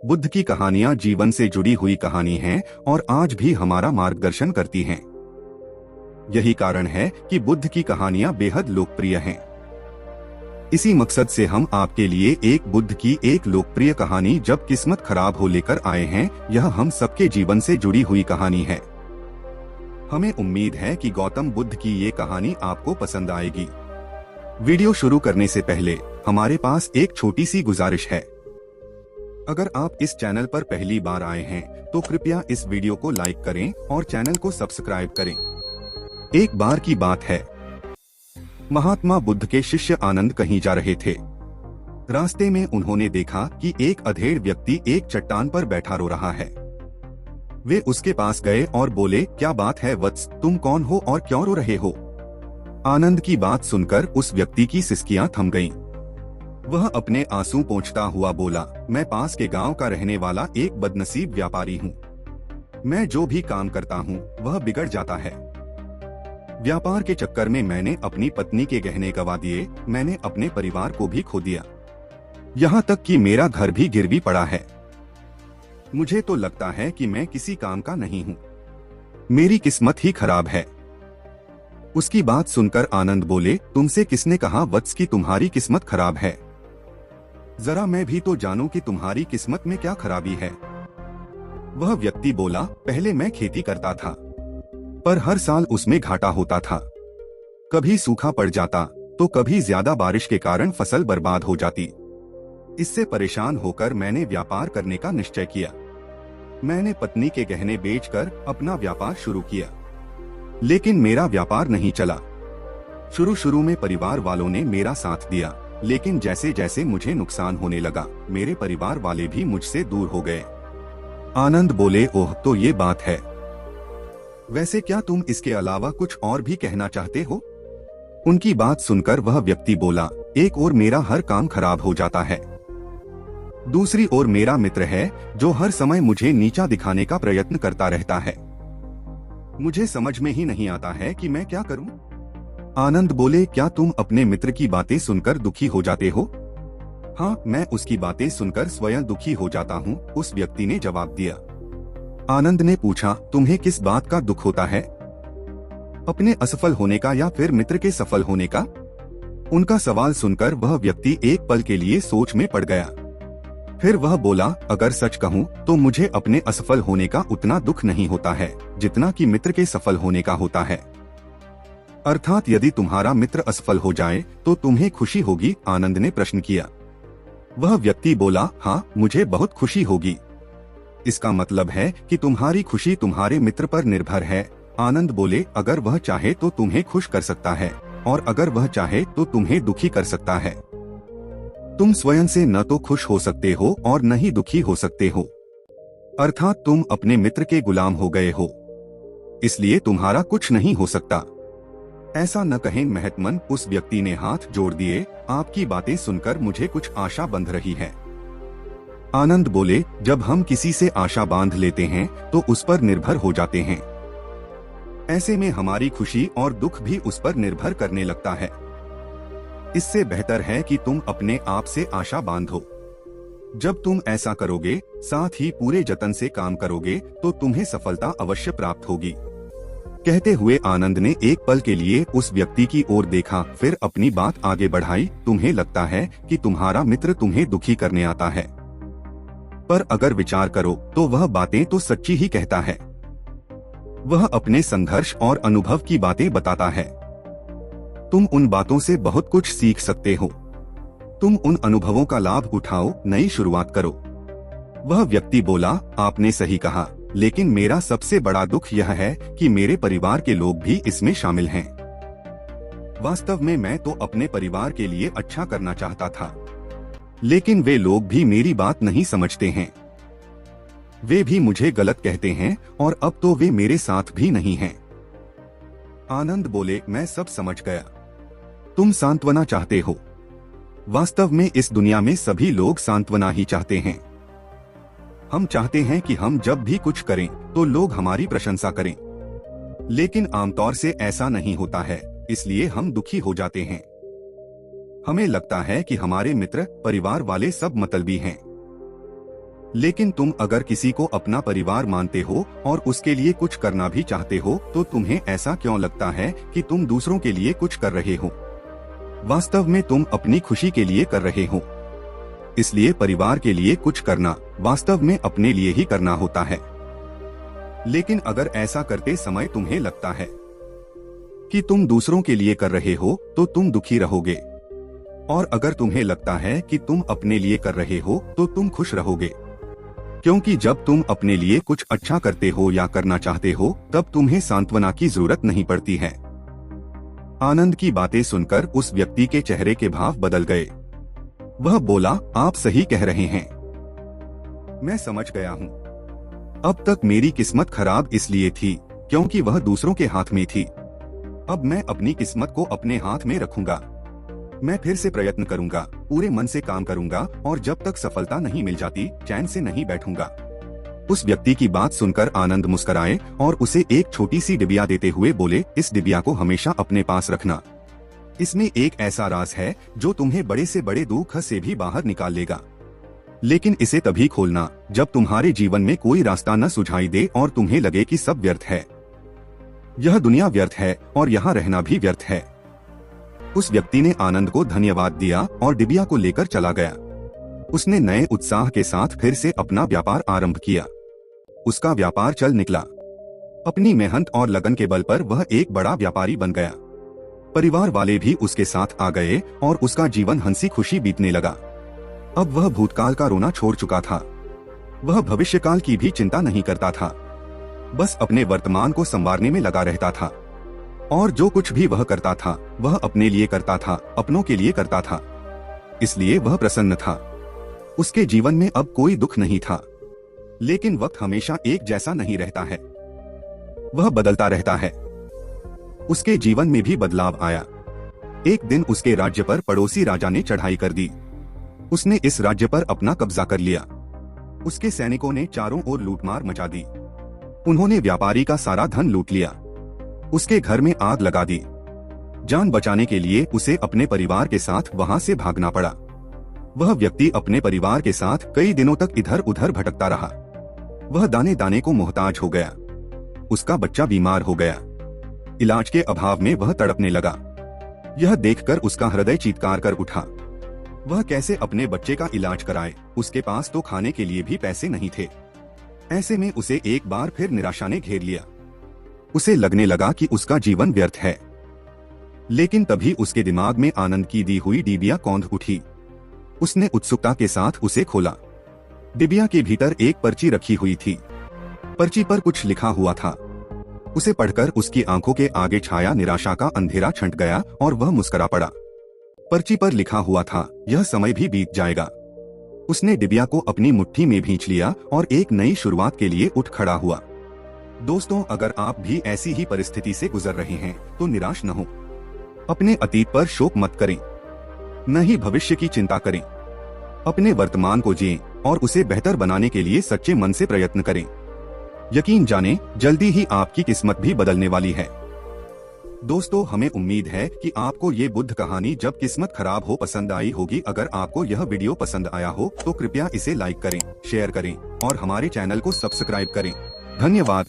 बुद्ध की कहानियां जीवन से जुड़ी हुई कहानी हैं और आज भी हमारा मार्गदर्शन करती हैं। यही कारण है कि बुद्ध की कहानियां बेहद लोकप्रिय हैं। इसी मकसद से हम आपके लिए एक बुद्ध की एक लोकप्रिय कहानी जब किस्मत खराब हो लेकर आए हैं। यह हम सबके जीवन से जुड़ी हुई कहानी है। हमें उम्मीद है कि गौतम बुद्ध की ये कहानी आपको पसंद आएगी। वीडियो शुरू करने से पहले हमारे पास एक छोटी सी गुजारिश है। अगर आप इस चैनल पर पहली बार आए हैं तो कृपया इस वीडियो को लाइक करें और चैनल को सब्सक्राइब करें। एक बार की बात है, महात्मा बुद्ध के शिष्य आनंद कहीं जा रहे थे। रास्ते में उन्होंने देखा कि एक अधेड़ व्यक्ति एक चट्टान पर बैठा रो रहा है। वे उसके पास गए और बोले, क्या बात है वत्स, तुम कौन हो और क्यों रो रहे हो? आनंद की बात सुनकर उस व्यक्ति की सिसकियां थम गईं। वह अपने आंसू पोंछता हुआ बोला, मैं पास के गांव का रहने वाला एक बदनसीब व्यापारी हूँ। मैं जो भी काम करता हूँ वह बिगड़ जाता है। व्यापार के चक्कर में मैंने अपनी पत्नी के गहने गंवा दिए, मैंने अपने परिवार को भी खो दिया, यहाँ तक कि मेरा घर भी गिरवी पड़ा है। मुझे तो लगता है कि मैं किसी काम का नहीं हूँ। मेरी किस्मत ही खराब है। उसकी बात सुनकर आनंद बोले, तुमसे किसने कहा वत्स कि तुम्हारी किस्मत खराब है? जरा मैं भी तो जानूं कि तुम्हारी किस्मत में क्या खराबी है। वह व्यक्ति बोला, पहले मैं खेती करता था, पर हर साल उसमें घाटा होता था। कभी सूखा पड़ जाता तो कभी ज्यादा बारिश के कारण फसल बर्बाद हो जाती। इससे परेशान होकर मैंने व्यापार करने का निश्चय किया। मैंने पत्नी के गहने बेचकर अपना व्यापार शुरू किया, लेकिन मेरा व्यापार नहीं चला। शुरू में परिवार वालों ने मेरा साथ दिया, लेकिन जैसे जैसे मुझे नुकसान होने लगा, मेरे परिवार वाले भी मुझसे दूर हो गए। आनंद बोले, ओह तो ये बात है। वैसे क्या तुम इसके अलावा कुछ और भी कहना चाहते हो? उनकी बात सुनकर वह व्यक्ति बोला, एक और मेरा हर काम खराब हो जाता है, दूसरी ओर मेरा मित्र है जो हर समय मुझे नीचा दिखाने का प्रयत्न करता रहता है। मुझे समझ में ही नहीं आता है कि मैं क्या करूं? आनंद बोले, क्या तुम अपने मित्र की बातें सुनकर दुखी हो जाते हो? हाँ, मैं उसकी बातें सुनकर स्वयं दुखी हो जाता हूँ, उस व्यक्ति ने जवाब दिया। आनंद ने पूछा, तुम्हें किस बात का दुख होता है? अपने असफल होने का या फिर मित्र के सफल होने का? उनका सवाल सुनकर वह व्यक्ति एक पल के लिए सोच में पड़ गया। फिर वह बोला, अगर सच कहूँ तो मुझे अपने असफल होने का उतना दुख नहीं होता है जितना कि मित्र के सफल होने का होता है। अर्थात यदि तुम्हारा मित्र असफल हो जाए तो तुम्हें खुशी होगी? आनंद ने प्रश्न किया। वह व्यक्ति बोला, हाँ, मुझे बहुत खुशी होगी। इसका मतलब है कि तुम्हारी खुशी तुम्हारे मित्र पर निर्भर है। आनंद बोले, अगर वह चाहे तो तुम्हें खुश कर सकता है और अगर वह चाहे तो तुम्हें दुखी कर सकता है। तुम स्वयं से न तो खुश हो सकते हो और न ही दुखी हो सकते हो, अर्थात तुम अपने मित्र के गुलाम हो गए हो, इसलिए तुम्हारा कुछ नहीं हो सकता। ऐसा न कहें महत्मन, उस व्यक्ति ने हाथ जोड़ दिए, आपकी बातें सुनकर मुझे कुछ आशा बंध रही है। आनंद बोले, जब हम किसी से आशा बांध लेते हैं तो उस पर निर्भर हो जाते हैं। ऐसे में हमारी खुशी और दुख भी उस पर निर्भर करने लगता है। इससे बेहतर है कि तुम अपने आप से आशा बांधो। जब तुम ऐसा करोगे, साथ ही पूरे जतन से काम करोगे, तो तुम्हें सफलता अवश्य प्राप्त होगी। कहते हुए आनंद ने एक पल के लिए उस व्यक्ति की ओर देखा, फिर अपनी बात आगे बढ़ाई। तुम्हें लगता है कि तुम्हारा मित्र तुम्हें दुखी करने आता है, पर अगर विचार करो तो वह बातें तो सच्ची ही कहता है। वह अपने संघर्ष और अनुभव की बातें बताता है। तुम उन बातों से बहुत कुछ सीख सकते हो। तुम उन अनुभवों का लाभ उठाओ, नई शुरुआत करो। वह व्यक्ति बोला, आपने सही कहा, लेकिन मेरा सबसे बड़ा दुख यह है कि मेरे परिवार के लोग भी इसमें शामिल हैं। वास्तव में मैं तो अपने परिवार के लिए अच्छा करना चाहता था, लेकिन वे लोग भी मेरी बात नहीं समझते हैं। वे भी मुझे गलत कहते हैं और अब तो वे मेरे साथ भी नहीं हैं। आनंद बोले, मैं सब समझ गया। तुम सांत्वना चाहते हो। वास्तव में इस दुनिया में सभी लोग सांत्वना ही चाहते हैं। हम चाहते हैं कि हम जब भी कुछ करें तो लोग हमारी प्रशंसा करें, लेकिन आमतौर से ऐसा नहीं होता है, इसलिए हम दुखी हो जाते हैं। हमें लगता है कि हमारे मित्र, परिवार वाले सब मतलबी हैं। लेकिन तुम अगर किसी को अपना परिवार मानते हो और उसके लिए कुछ करना भी चाहते हो तो तुम्हें ऐसा क्यों लगता है कि तुम दूसरों के लिए कुछ कर रहे हो? वास्तव में तुम अपनी खुशी के लिए कर रहे हो। इसलिए परिवार के लिए कुछ करना वास्तव में अपने लिए ही करना होता है। लेकिन अगर ऐसा करते समय तुम्हें लगता है कि तुम दूसरों के लिए कर रहे हो तो तुम दुखी रहोगे, और अगर तुम्हें लगता है कि तुम अपने लिए कर रहे हो तो तुम खुश रहोगे, क्योंकि जब तुम अपने लिए कुछ अच्छा करते हो या करना चाहते हो तब तुम्हें सांत्वना की जरूरत नहीं पड़ती है। आनंद की बातें सुनकर उस व्यक्ति के चेहरे के भाव बदल गए। वह बोला, आप सही कह रहे हैं, मैं समझ गया हूँ। अब तक मेरी किस्मत खराब इसलिए थी क्योंकि वह दूसरों के हाथ में थी। अब मैं अपनी किस्मत को अपने हाथ में रखूंगा। मैं फिर से प्रयत्न करूंगा, पूरे मन से काम करूंगा और जब तक सफलता नहीं मिल जाती चैन से नहीं बैठूंगा। उस व्यक्ति की बात सुनकर आनंद मुस्कुराए और उसे एक छोटी सी डिबिया देते हुए बोले, इस डिबिया को हमेशा अपने पास रखना। इसमें एक ऐसा राज है जो तुम्हें बड़े से बड़े दुख से भी बाहर निकाल लेगा। लेकिन इसे तभी खोलना जब तुम्हारे जीवन में कोई रास्ता न सुझाई दे और तुम्हें लगे कि सब व्यर्थ है। यह दुनिया व्यर्थ है और यहाँ रहना भी व्यर्थ है। उस व्यक्ति ने आनंद को धन्यवाद दिया और डिबिया को लेकर चला गया। उसने नए उत्साह के साथ फिर से अपना व्यापार आरंभ किया। उसका व्यापार चल निकला। अपनी मेहनत और लगन के बल पर वह एक बड़ा व्यापारी बन गया। परिवार वाले भी उसके साथ आ गए और उसका जीवन हंसी खुशी बीतने लगा। अब वह भूतकाल का रोना छोड़ चुका था। वह भविष्यकाल की भी चिंता नहीं करता था, बस अपने वर्तमान को संवारने में लगा रहता था। और जो कुछ भी वह करता था वह अपने लिए करता था, अपनों के लिए करता था। इसलिए वह प्रसन्न था। उसके जीवन में अब कोई दुख नहीं था। लेकिन वक्त हमेशा एक जैसा नहीं रहता है, वह बदलता रहता है। उसके जीवन में भी बदलाव आया। एक दिन उसके राज्य पर पड़ोसी राजा ने चढ़ाई कर दी। उसने इस राज्य पर अपना कब्जा कर लिया। उसके सैनिकों ने चारों ओर लूटमार मचा दी। उन्होंने व्यापारी का सारा धन लूट लिया। उसके घर में आग लगा दी। जान बचाने के लिए उसे अपने परिवार के साथ वहां से भागना पड़ा। वह व्यक्ति अपने परिवार के साथ कई दिनों तक इधर उधर भटकता रहा। वह दाने दाने को मोहताज हो गया। उसका बच्चा बीमार हो गया। इलाज के अभाव में वह तड़पने लगा। यह देखकर उसका हृदय चीत्कार कर उठा। वह कैसे अपने बच्चे का इलाज कराए? उसके पास तो खाने के लिए भी पैसे नहीं थे। ऐसे में उसे एक बार फिर निराशा ने घेर लिया। उसे लगने लगा कि उसका जीवन व्यर्थ है। लेकिन तभी उसके दिमाग में आनंद की दी हुई डिबिया कौंध उठी। उसने उत्सुकता के साथ उसे खोला। डिबिया के भीतर एक पर्ची रखी हुई थी। पर्ची पर कुछ लिखा हुआ था। उसे पढ़कर उसकी आंखों के आगे छाया निराशा का अंधेरा छंट गया और वह मुस्कुरा पड़ा। पर्ची पर लिखा हुआ था, यह समय भी बीत जाएगा। उसने डिबिया को अपनी मुट्ठी में भींच लिया और एक नई शुरुआत के लिए उठ खड़ा हुआ। दोस्तों, अगर आप भी ऐसी ही परिस्थिति से गुजर रहे हैं तो निराश न हो। अपने अतीत पर शोक मत करें, न ही भविष्य की चिंता करें। अपने वर्तमान को जिएं और उसे बेहतर बनाने के लिए सच्चे मन से प्रयत्न करें। यकीन जानें, जल्दी ही आपकी किस्मत भी बदलने वाली है। दोस्तों, हमें उम्मीद है कि आपको ये बुद्ध कहानी जब किस्मत खराब हो पसंद आई होगी। अगर आपको यह वीडियो पसंद आया हो तो कृपया इसे लाइक करें, शेयर करें और हमारे चैनल को सब्सक्राइब करें। धन्यवाद।